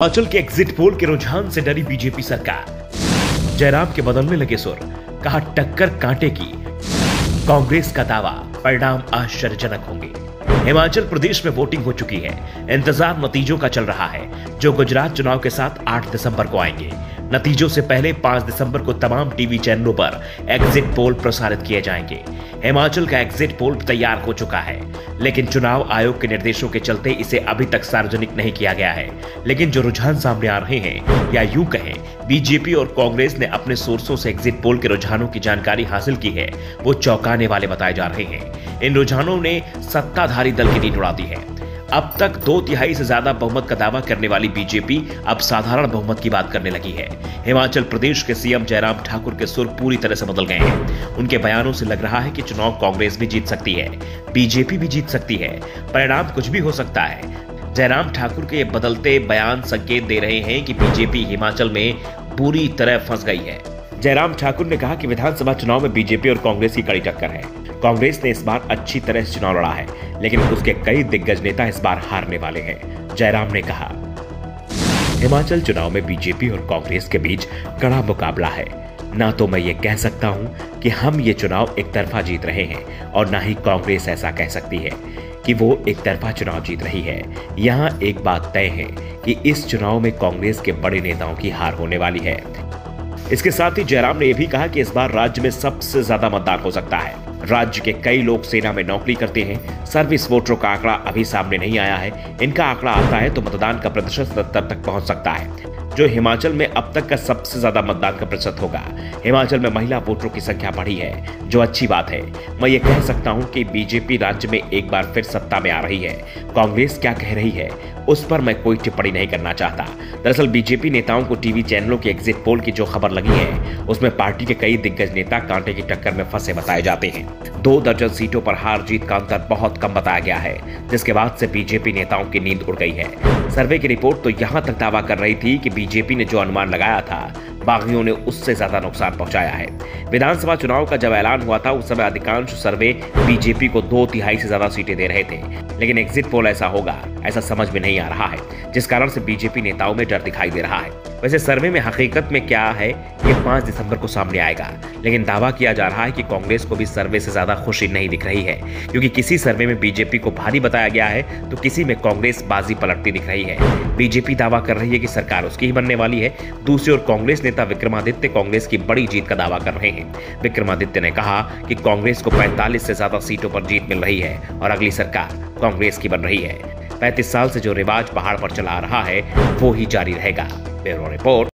हिमाचल के exit poll के रुझान से डरी बीजेपी सरकार। जयराम के बदलने लगे सुर, कहा टक्कर कांटे की। कांग्रेस का दावा, परिणाम आश्चर्यजनक होंगे। हिमाचल प्रदेश में वोटिंग हो चुकी है, इंतजार नतीजों का चल रहा है, जो गुजरात चुनाव के साथ 8 दिसंबर को आएंगे। नतीजों से पहले 5 दिसंबर को तमाम टीवी चैनलों पर एग्जिट पोल प्रसारित किए जाएंगे। हिमाचल का एग्जिट पोल तैयार हो चुका है, लेकिन चुनाव आयोग के निर्देशों के चलते इसे अभी तक सार्वजनिक नहीं किया गया है। लेकिन जो रुझान सामने आ रहे हैं, या यूं कहें बीजेपी और कांग्रेस ने अपने सोर्सों से एग्जिट पोल के रुझानों की जानकारी हासिल की है, वो चौंकाने वाले बताए जा रहे हैं। इन रुझानों ने सत्ताधारी दल की नींद उड़ा दी है। अब तक 2/3 से ज्यादा बहुमत का दावा करने वाली बीजेपी अब साधारण बहुमत की बात करने लगी है। हिमाचल प्रदेश के सीएम जयराम ठाकुर के सुर पूरी तरह से बदल गए हैं। उनके बयानों से लग रहा है कि चुनाव कांग्रेस भी जीत सकती है, बीजेपी भी जीत सकती है, परिणाम कुछ भी हो सकता है। जयराम ठाकुर के ये बदलते बयान संकेत दे रहे हैं कि बीजेपी हिमाचल में बुरी तरह फंस गई है। जयराम ठाकुर ने कहा कि विधानसभा चुनाव में बीजेपी और कांग्रेस की कड़ी टक्कर है। कांग्रेस ने इस बार अच्छी तरह से चुनाव लड़ा है, लेकिन उसके कई दिग्गज नेता इस बार हारने वाले हैं। जयराम ने कहा, हिमाचल चुनाव में बीजेपी और कांग्रेस के बीच कड़ा मुकाबला है। ना तो मैं ये कह सकता हूं कि हम ये चुनाव एक तरफा जीत रहे हैं, और ना ही कांग्रेस ऐसा कह सकती है कि वो एक तरफा चुनाव जीत रही है। यहाँ एक बात तय है कि इस चुनाव में कांग्रेस के बड़े नेताओं की हार होने वाली है। इसके साथ ही जयराम ने यह भी कहा कि इस बार राज्य में सबसे ज्यादा मतदान हो सकता है। राज्य के कई लोग सेना में नौकरी करते हैं। सर्विस वोटरों का आंकड़ा अभी सामने नहीं आया है। इनका आंकड़ा आता है तो मतदान का प्रतिशत 77 तक पहुंच सकता है, जो हिमाचल में अब तक का सबसे ज्यादा मतदान का प्रतिशत होगा। हिमाचल में महिला वोटरों की संख्या बढ़ी है, जो अच्छी बात है। मैं ये कह सकता हूं कि बीजेपी राज्य में एक बार फिर सत्ता में आ रही है। कांग्रेस क्या कह रही है उस पर मैं कोई टिप्पणी नहीं करना चाहता। दरअसल बीजेपी नेताओं को टीवी चैनलों के एग्जिट पोल की जो खबर लगी है, उसमें पार्टी के कई दिग्गज नेता कांटे की टक्कर में फंसे बताए जाते हैं। 2 दर्जन सीटों पर हार जीत का अंतर बहुत कम बताया गया है, जिसके बाद से बीजेपी नेताओं की नींद उड़ गई है। सर्वे की रिपोर्ट तो यहां तक दावा कर रही थी कि बीजेपी ने जो अनुमान लगाया था, बागियों ने उससे ज्यादा नुकसान पहुंचाया है। विधानसभा चुनाव का जब ऐलान हुआ था, उस समय अधिकांश सर्वे बीजेपी को 2/3 से ज्यादा सीटें दे रहे थे, लेकिन एग्जिट पोल ऐसा होगा ऐसा समझ में नहीं आ रहा है, जिस कारण से बीजेपी नेताओं में डर दिखाई दे रहा है। वैसे सर्वे में हकीकत में क्या है, ये 5 दिसंबर को सामने आएगा, लेकिन दावा किया जा रहा है कि कांग्रेस को भी सर्वे से ज्यादा खुशी नहीं दिख रही है, क्योंकि किसी सर्वे में बीजेपी को भारी बताया गया है तो किसी में कांग्रेस बाजी पलटती दिख रही है। बीजेपी दावा कर रही है कि सरकार उसकी ही बनने वाली है। दूसरी ओर कांग्रेस नेता विक्रमादित्य कांग्रेस की बड़ी जीत का दावा कर रहे हैं। विक्रमादित्य ने कहा कि कांग्रेस को 45 से ज्यादा सीटों पर जीत मिल रही है और अगली सरकार कांग्रेस की बन रही है। 35 साल से जो रिवाज पहाड़ पर चला आ रहा है, वो ही जारी रहेगा। Bureau report.